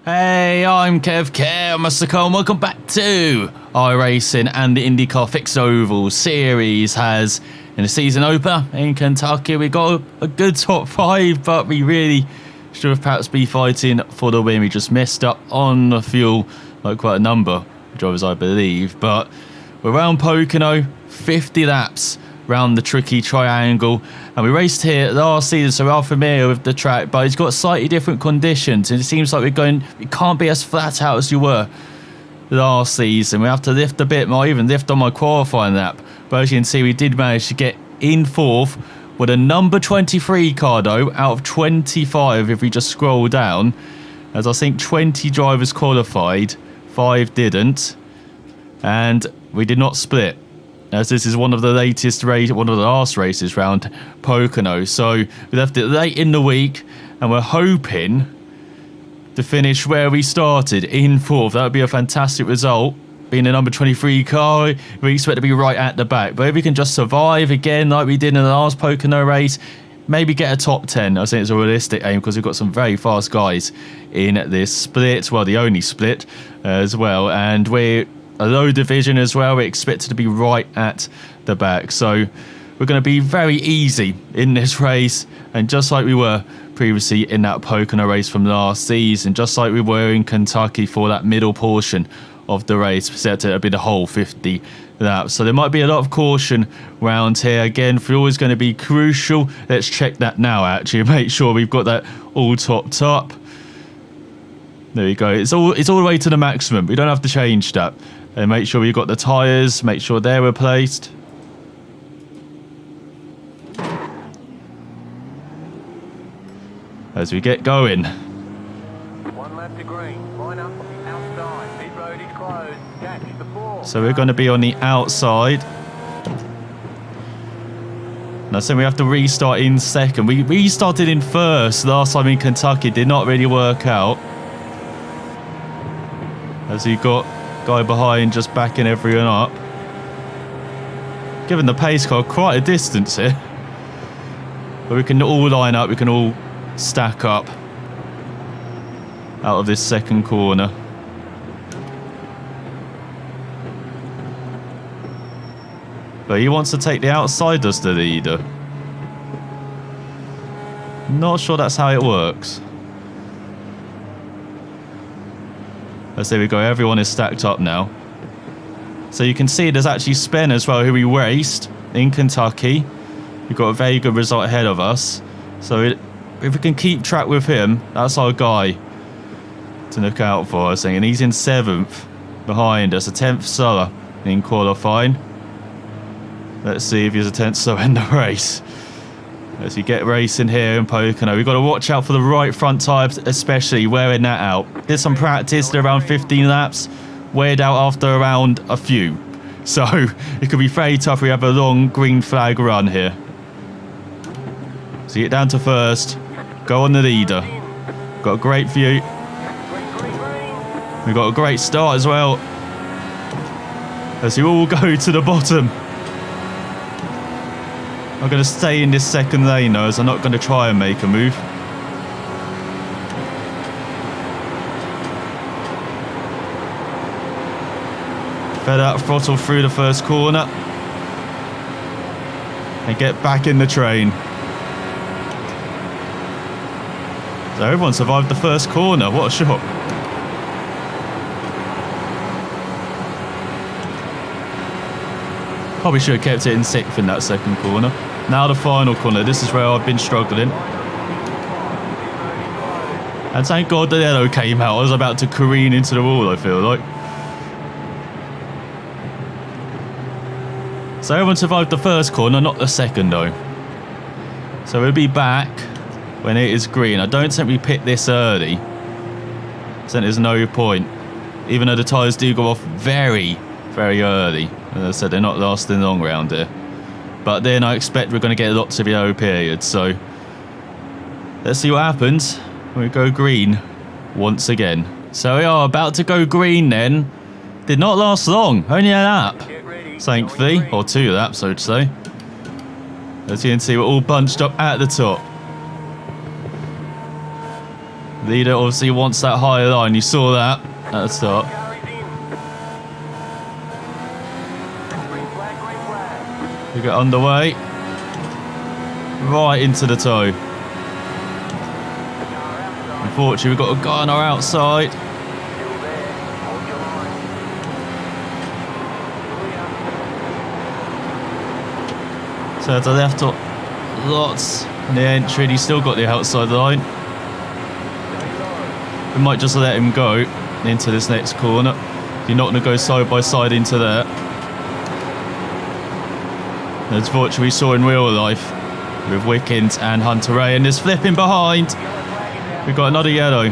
Hey, I'm ElusiveKev, Mr. Cole, and welcome back to iRacing. And the IndyCar Fixed Oval Series has, in the season opener in Kentucky, we got a good top 5, but we really should have perhaps been fighting for the win. We just messed up on the fuel, like quite a number of drivers, I believe. But we're around Pocono, 50 laps round the tricky triangle, and we raced here last season, so we are familiar with the track, but it's got slightly different conditions, and it seems like we can't be as flat out as you were last season. We have to lift a bit more, even lift on my qualifying lap, but as you can see, we did manage to get in fourth with a number 23 car though, out of 25 if we just scroll down, as I think 20 drivers qualified, 5 didn't, and we did not split, as this is one of the last races round Pocono. So we left it late in the week, and we're hoping to finish where we started, in fourth. That would be a fantastic result. Being a number 23 car, we expect to be right at the back. But if we can just survive again like we did in the last Pocono race, maybe get a top 10. I think it's a realistic aim, because we've got some very fast guys in this split. Well, the only split as well. And we're a low division as well. We're expected to be right at the back, so we're going to be very easy in this race, and just like we were previously in that Pocono race from last season, just like we were in Kentucky for that middle portion of the race, set to be the whole 50 laps. So there might be a lot of caution round here. Again, fuel is going to be crucial. Let's check that now, actually, make sure we've got that all topped up. There you go. It's all the way to the maximum. We don't have to change that. And make sure we've got the tyres, make sure they're replaced. As we get going. 1 lap to green, line up on the outside, pit road is closed, catch the 4. So we're going to be on the outside. Now, so we have to restart in second. We restarted in first last time in Kentucky, did not really work out. As we got guy behind just backing everyone up, giving the pace car quite a distance here, but we can all line up, we can all stack up out of this second corner. But he wants to take the outside, does the leader? Not sure that's how it works. There we go, everyone is stacked up now. So you can see there's actually Spen as well, who we raced in Kentucky. We've got a very good result ahead of us. So if we can keep track with him, that's our guy to look out for, I think. And he's in 7th behind us, a 10th slower in qualifying. Let's see if he's a 10th slower in the race. As we get racing here in Pocono, we've got to watch out for the right front tyres, especially wearing that out. Did some practice, did around 15 laps, weared out after around a few. So it could be very tough. We have a long green flag run here. So get down to first, go on the leader. Got a great view. We've got a great start as well, as you all go to the bottom. I'm going to stay in this second lane though, as I'm not going to try and make a move. Fed out throttle through the first corner and get back in the train. So everyone survived the first corner. What a shock. Probably should have kept it in 6th in that second corner. Now the final corner, this is where I've been struggling. And thank God the yellow came out. I was about to careen into the wall, I feel like. So everyone survived the first corner, not the second though. So we'll be back when it is green. I don't think we pit this early. So there's no point. Even though the tyres do go off very, very early. As I said, they're not lasting long round here. But then I expect we're going to get lots of yellow periods. So let's see what happens when we go green once again. So we are about to go green then. Did not last long, only a lap, thankfully, or 2 laps, I would say. As you can see, we're all bunched up at the top. Leader obviously wants that higher line. You saw that at the start. Carries in. Green flag, green flag. We get underway. Right into the toe. Car outside. Unfortunately, we've got a guy on our outside. Still there. Hold your line. Clear. So to the left, lots in the entry. And he's still got the outside line. We might just let him go into this next corner. You're not going to go side by side into there. Unfortunately, we saw in real life with Wickens and Hunter Ray, and there's flipping behind. We've got another yellow.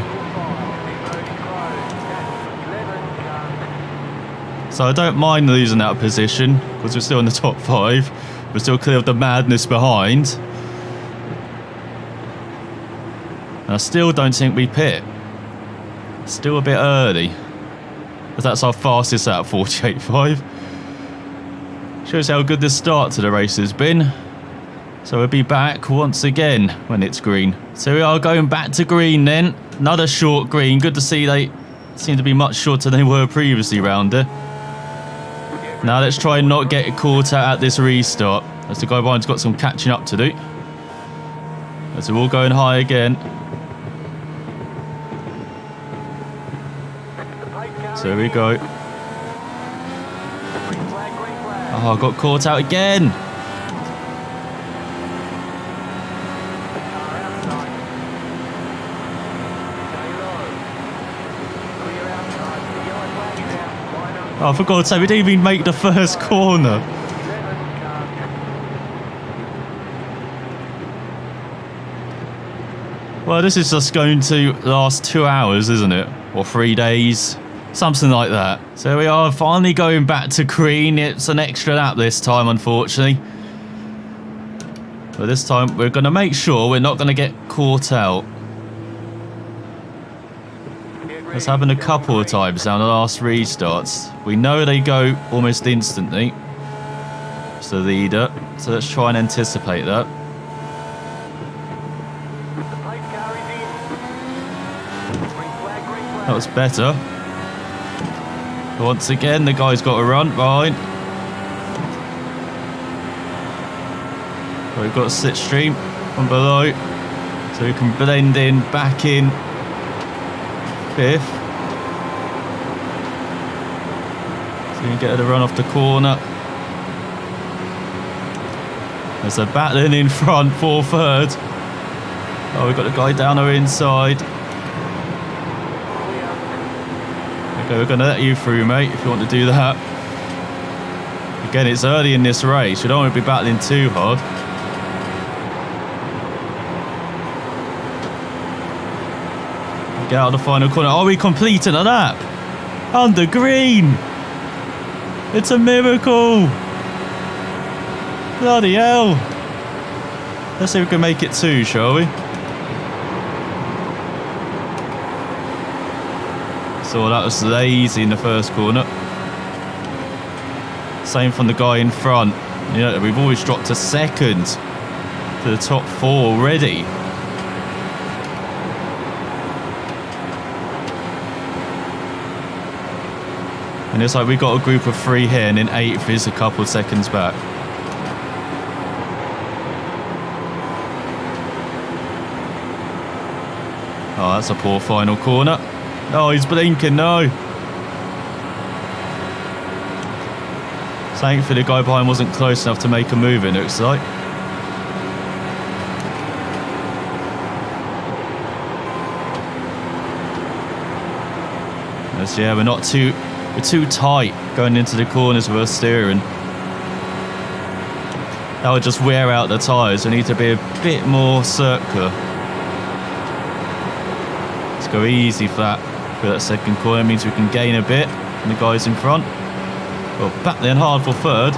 So I don't mind losing that position because we're still in the top 5. We're still clear of the madness behind. And I still don't think we pit. Still a bit early. But that's our fastest at 48.5. Shows how good the start to the race has been. So we'll be back once again when it's green. So we are going back to green then. Another short green. Good to see they seem to be much shorter than they were previously round there. Now let's try and not get caught out at this restart. As the guy behind's got some catching up to do. As we're all going high again. So here we go. Oh, I got caught out again. Oh, for God's sake, we didn't even make the first corner. Well, this is just going to last 2 hours, isn't it? Or 3 days. Something like that. So we are finally going back to green. It's an extra lap this time, unfortunately. But this time, we're going to make sure we're not going to get caught out. That's happened a couple of times now in the last restarts. We know they go almost instantly. It's the leader. So let's try and anticipate that. That was better. Once again, the guy's got to run behind. We've got a slipstream from below. So we can blend in, back in 5th. So we can get her to run off the corner. There's a battling in front for 3rd. Oh, we've got the guy down our inside. Okay, we're going to let you through, mate, if you want to do that. Again, it's early in this race. We don't want to be battling too hard. Get out of the final corner. Are we completing a lap? Under green. It's a miracle. Bloody hell. Let's see if we can make it 2, shall we? So that was lazy in the first corner. Same from the guy in front. You know, we've always dropped to 2nd to the top 4 already. And it's like we got a group of 3 here, and then 8th is a couple of seconds back. Oh, that's a poor final corner. Oh, he's blinking, no. Thankfully, the guy behind wasn't close enough to make a move, it looks like. Yes, yeah, we're too tight going into the corners with our steering. That would just wear out the tyres. We need to be a bit more circular. Let's go easy flat for that 2nd corner. It means we can gain a bit from the guys in front. Well, battling hard for 3rd.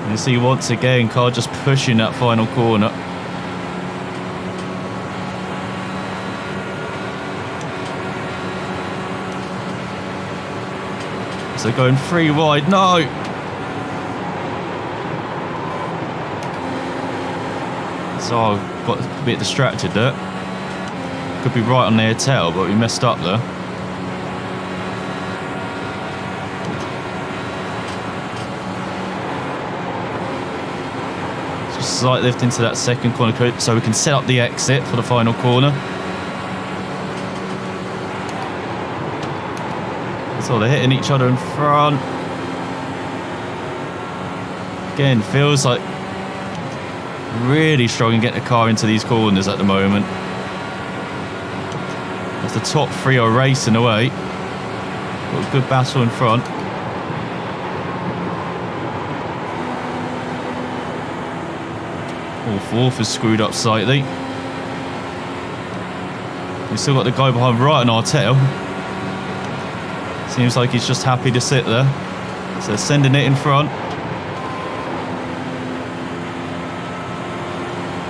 And you see once again, Carl just pushing that final corner. So going 3 wide, no! So I got a bit distracted there. Could be right on their tail, but we messed up there. Just slight lift into that second corner so we can set up the exit for the final corner. So they're hitting each other in front. Again, feels like really struggling to get the car into these corners at the moment. As the top three are racing away. Got a good battle in front. All fourth is screwed up slightly. We've still got the guy behind right on our tail. Seems like he's just happy to sit there. So sending it in front.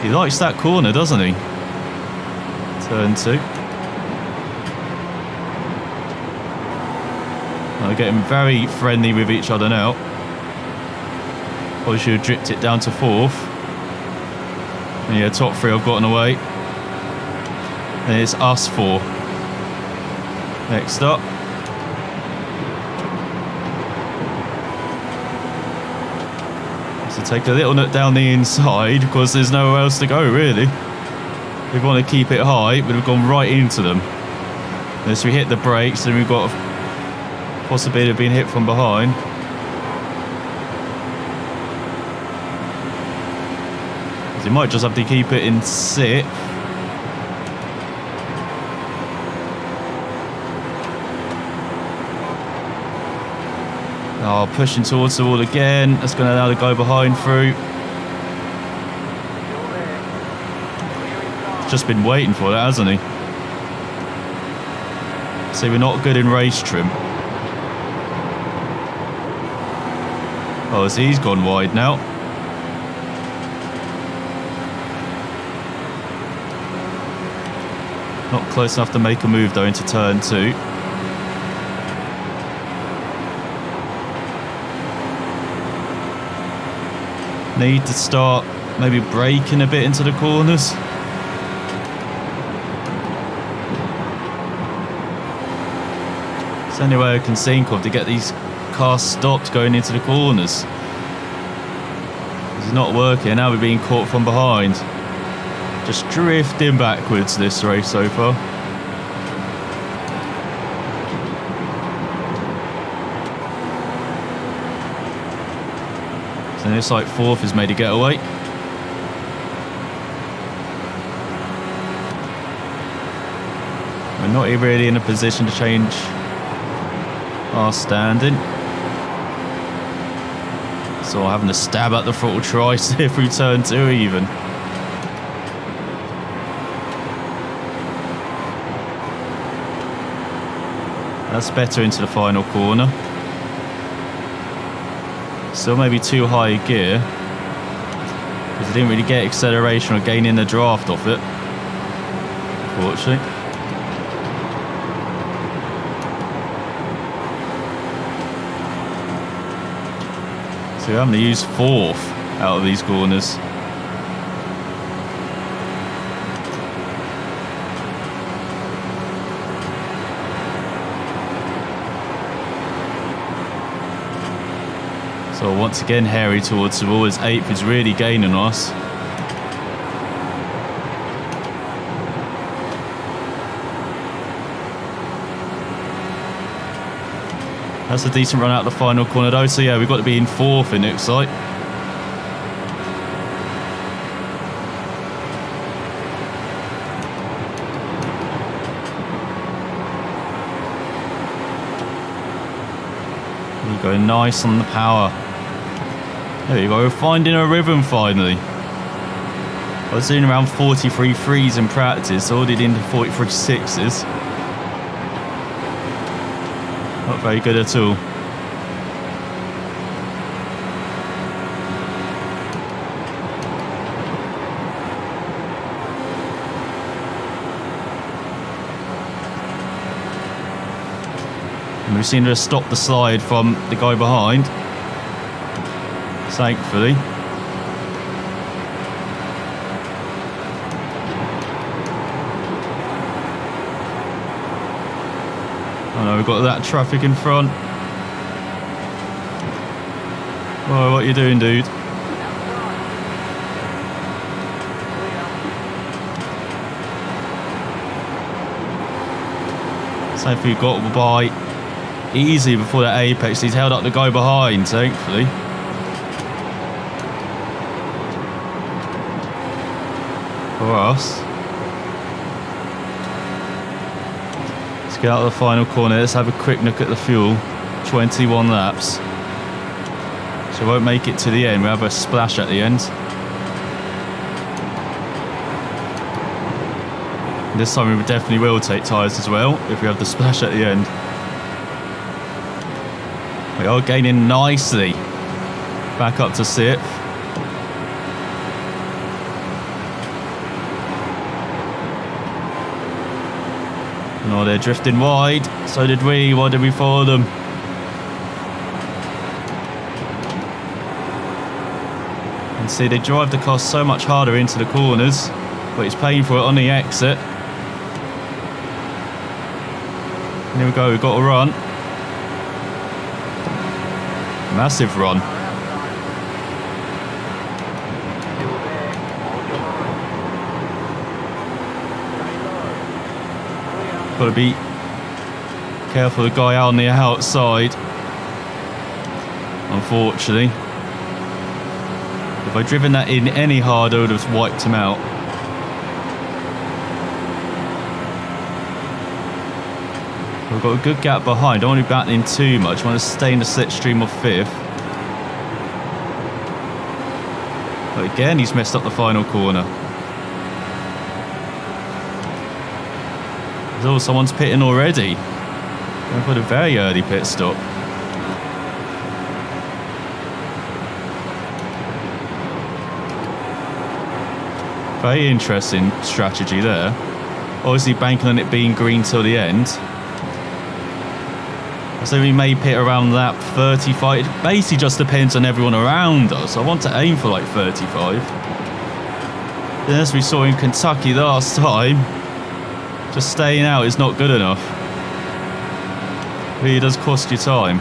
He likes that corner, doesn't he? Turn 2. They're getting very friendly with each other now. Probably should have dripped it down to 4th. And yeah, top 3 have gotten away. And it's us 4. Next up. So take a little nut down the inside because there's nowhere else to go really. We want to keep it high, but we've gone right into them. Unless we hit the brakes, then we've got a possibility of being hit from behind. So you might just have to keep it in 6th. Oh, pushing towards the wall again. That's going to allow the guy behind through. He's just been waiting for that, hasn't he? See, we're not good in race trim. Oh, so he's gone wide now. Not close enough to make a move though into turn 2. Need to start maybe braking a bit into the corners. It's the only way I can think of to get these cars stopped going into the corners. It's not working. Now we're being caught from behind. Just drifting backwards this race so far. So it's like 4th has made a getaway. We're not really in a position to change our standing. So having to stab at the throttle twice if we turn 2 even. That's better into the final corner. Still maybe too high a gear. Because I didn't really get acceleration or gaining the draft off it. Unfortunately. So we're having to use 4th out of these corners. So once again, hairy towards the wall as 8th is really gaining on us. That's a decent run out the final corner though. So yeah, we've got to be in 4th in looks like. We're going nice on the power. There you go, we're finding a rhythm finally. I was doing around 43 threes in practice, so I did into 43 sixes. Not very good at all. And we've seen her stop the slide from the guy behind. Thankfully. Oh no, we've got that traffic in front. Oh, what are you doing, dude? So if we got by easy before that apex, he's held up the guy behind, thankfully. For us. Let's get out of the final corner. Let's have a quick look at the fuel. 21 laps. So we won't make it to the end. We'll have a splash at the end. This time we definitely will take tyres as well if we have the splash at the end. We are gaining nicely. Back up to 6th. No, they're drifting wide. So did we. Why did we follow them? And see, they drive the car so much harder into the corners, but he's paying for it on the exit. And here we go, we've got a run. Massive run. Got to be careful of the guy out on the outside. Unfortunately. If I'd driven that in any harder, I would have wiped him out. We've got a good gap behind. Don't want to be battling too much. I want to stay in the slipstream of 5th. But again, he's messed up the final corner. Oh, someone's pitting already. I've got a very early pit stop. Very interesting strategy there. Obviously banking on it being green till the end. So we may pit around lap 35. It basically just depends on everyone around us. I want to aim for like 35. Then as we saw in Kentucky last time, just staying out is not good enough. It really does cost you time.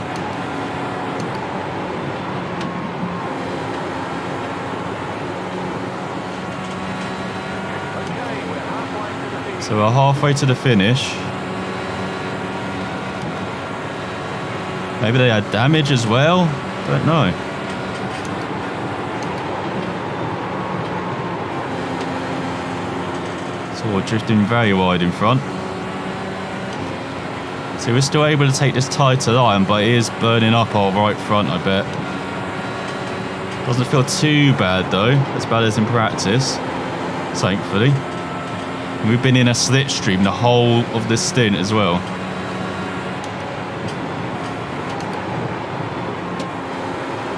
So we're halfway to the finish. Maybe they had damage as well? Don't know. So we're drifting very wide in front. So we're still able to take this tighter line, but it is burning up our right front, I bet. Doesn't feel too bad though, as bad as in practice, thankfully. And we've been in a slipstream the whole of this stint as well.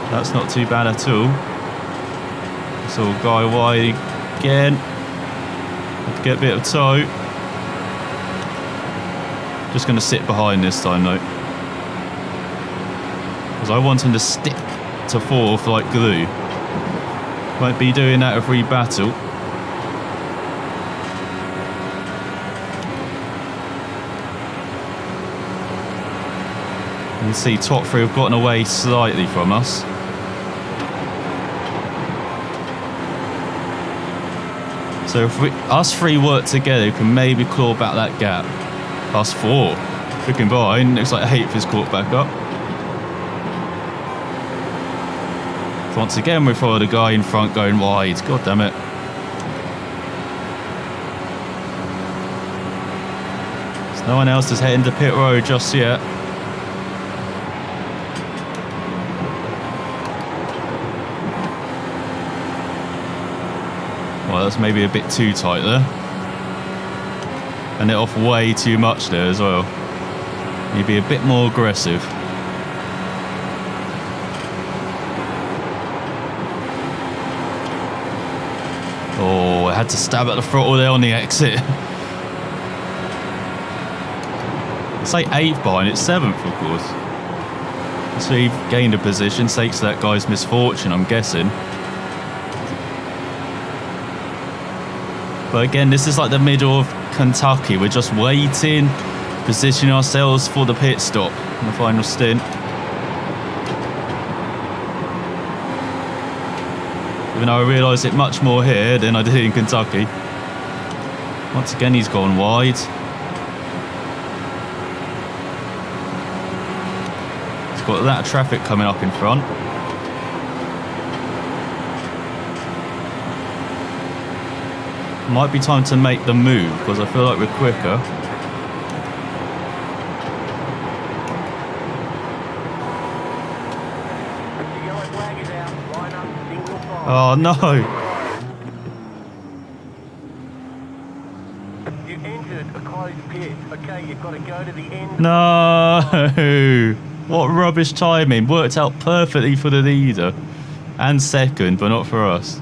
That's not too bad at all. So guy wide again. Have to get a bit of toe. Just going to sit behind this time though. Because I want him to stick to 4th like glue. Won't be doing that if we battle. You can see top 3 have gotten away slightly from us. So if us 3 work together, we can maybe claw back that gap. Us 4. Looking behind, looks like 8th is caught back up. So once again, we follow the guy in front going wide. God damn it. So no one else is heading to pit road just yet. Well, that's maybe a bit too tight there. And they're off way too much there as well. Need to be a bit more aggressive. Oh, I had to stab at the throttle there on the exit. It's like 8th behind, it's 7th of course. So he gained a position, thanks to that guy's misfortune, I'm guessing. But again, this is like the middle of Kentucky. We're just waiting. positioning ourselves for the pit stop in the final stint. Even though I realised it much more here than I did in Kentucky. Once again, he's gone wide. He's got that traffic coming up in front. Might be time to make the move because I feel like we're quicker. The yellow flag is out. Line up, single file. Oh no! You entered a closed pit. Okay, you've got to go to the end. No! What rubbish timing. Worked out perfectly for the leader and second, but not for us.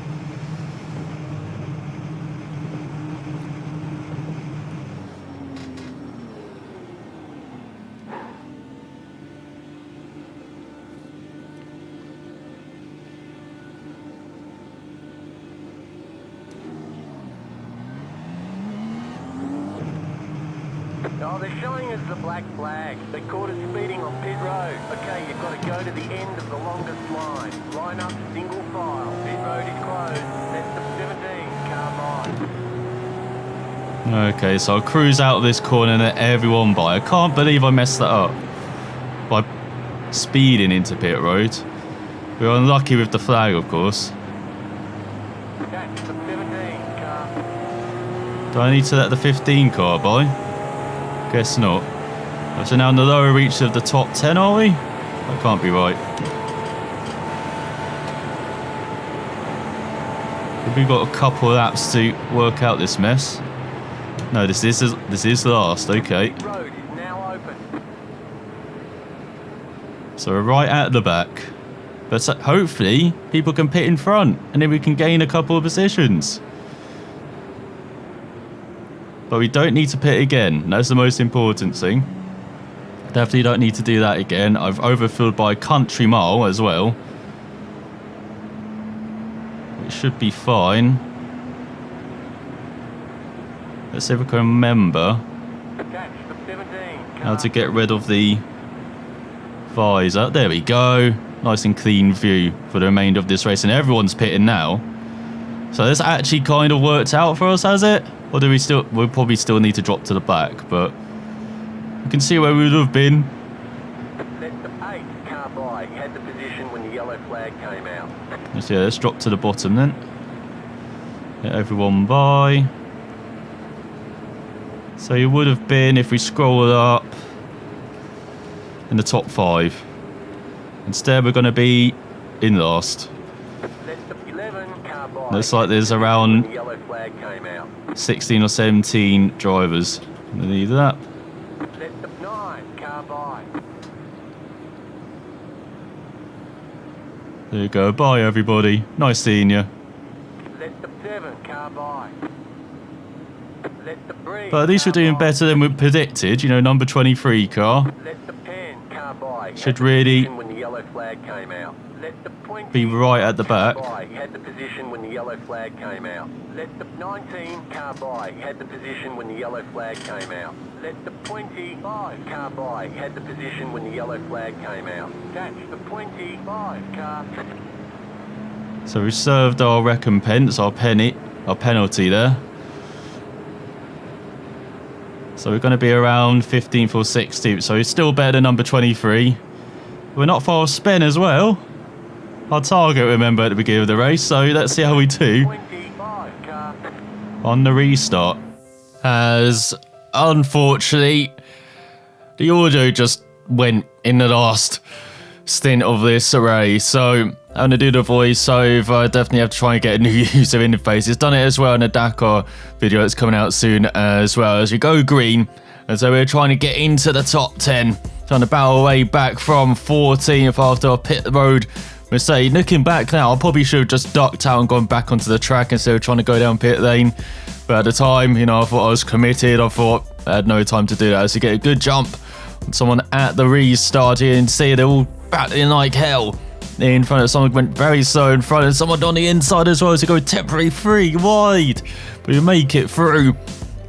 Oh, they're showing us the black flag. They caught us speeding on pit road. Okay, you've got to go to the end of the longest line. Line up, single file. Pit road is closed. That's the 17, car by. Okay, so I'll cruise out of this corner and let everyone by. I can't believe I messed that up by speeding into pit road. We were unlucky with the flag, of course. That's the 17, car. Do I need to let the 15 car by? Guess not. So now in the lower reach of the top 10, are we? That can't be right. We've got a couple of laps to work out this mess. No, this is last. Okay. Road is now open. So we're right at the back. But so hopefully people can pit in front and then we can gain a couple of positions. But we don't need to pit again. That's the most important thing. Definitely don't need to do that again. I've overfilled by a country mile as well. It should be fine. Let's see if we can remember how to get rid of the visor. There we go. Nice and clean view for the remainder of this race. And everyone's pitting now. So this actually kind of worked out for us, has it? Or do we still... We'll probably still need to drop to the back, but... You can see where we would have been. That's the 8 car by. You had the position when the yellow flag came out. Let's drop to the bottom then. Get everyone by. So you would have been, if we scroll up, in the top 5. Instead we're going to be in last. That's the 11 car by. Looks like there's around The yellow flag came out. 16 or 17 drivers. Either that. That's the 9 car by. There you go. Bye, everybody. Nice seeing you. That's the 7 car by. That's the 3. But at least we're doing better than we predicted. You know, number 23 car That's the 10 car by. should really When the yellow flag came out. That's the 20 be right at the back. by. He had the position when the yellow flag came out. That's the 19 car by. He had the position when the yellow flag came out. That's the 25 car by. He had the position when the yellow flag came out. That's the 25 car. So we served our recompense, our penalty there. So we're going to be around 15th or 16th. So it's still better than number 23. We're not far off spin as well. Our target, remember, at the beginning of the race. So let's see how we do 25 car. on the restart. As unfortunately, the audio just went in the last stint of this race. So I'm going to do the voiceover. I definitely have to try and get a new user interface. It's done it as well in the Dakar video that's coming out soon as well. As we go green, and so we're trying to get into the top 10. Trying to battle way back from 14th after a pit road mistake. Looking back now, I probably should have just ducked out and gone back onto the track instead of trying to go down pit lane. But at the time, you know, I thought I was committed. I thought I had no time to do that. So you get a good jump on someone at the restart here and see they're all battling like hell in front of someone. Went very slow in front of someone on the inside as well to go temporary 3 wide. But you make it through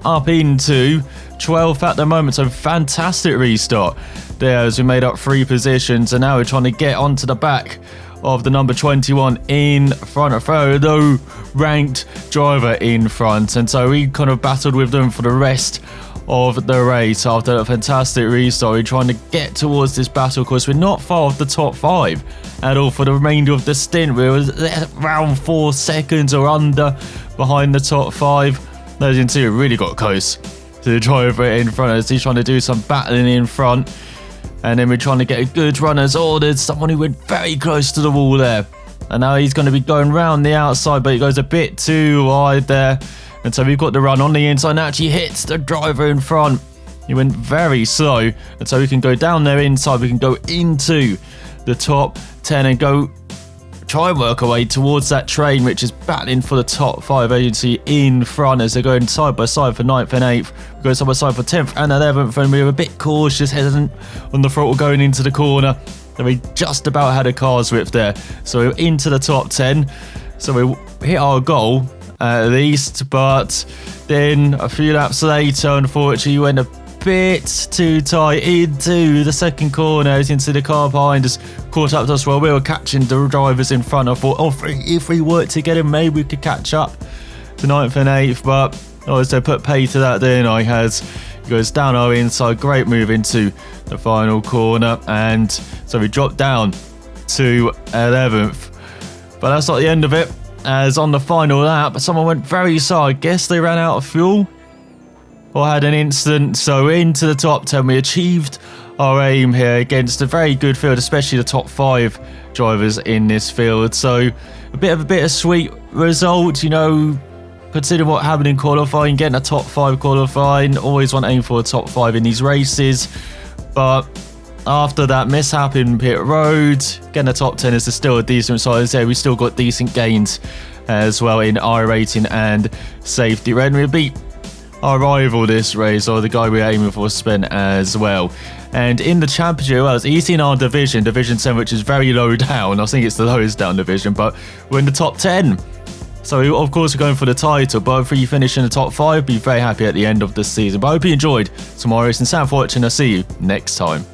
up into 12th at the moment, so fantastic restart there as we made up 3 positions, and now we're trying to get onto the back of the number 21 in front of no ranked driver in front, and so we kind of battled with them for the rest of the race. After a fantastic restart, we're trying to get towards this battle course. We're not far off the top 5 at all for the remainder of the stint. We were around 4 seconds or under behind the top 5. As you can see, we really got close to the driver in front of us. He's trying to do some battling in front, and then we're trying to get a good run as ordered. Someone who went very close to the wall there, and now he's going to be going round the outside, but he goes a bit too wide there. And so we've got the run on the inside and actually hits the driver in front. He went very slow. And so we can go down there inside. We can go into the top 10 and go try and work our way towards that train, which is battling for the top 5 agency in front as they're going side by side for 9th and 8th. We go side by side for 10th and 11th. And we were a bit cautious, hesitant on the throttle going into the corner. And we just about had a car's whip there. So we're into the top 10. So we hit our goal at least, but then a few laps later, unfortunately, we went a bit too tight into the second corner. As you can see, the car behind us caught up to us while we were catching the drivers in front. I thought, oh, if we work together, maybe we could catch up to 9th and 8th, but I put pay to that, didn't I? As he goes down our inside, great move into the final corner, and so we dropped down to 11th. But that's not the end of it, as on the final lap, someone went very slow. I guess they ran out of fuel or had an incident. So into the top 10, we achieved our aim here against a very good field, especially the top 5 drivers in this field. So a bit of a bittersweet result, you know, considering what happened in qualifying, getting a top 5 qualifying. Always want to aim for a top 5 in these races. But after that mishap in pit road, getting a top 10 is still a decent size there. We still got decent gains as well in iRacing and safety. And we beat our rival this race, or the guy we're aiming for, Spen, as well. And in the championship, well, it's easy in our division, Division 7, which is very low down. I think it's the lowest down division, but we're in the top 10. So, of course, we're going for the title, but if you finish in the top 5, be very happy at the end of the season. But I hope you enjoyed some iRacing. Sam for watching. I'll see you next time.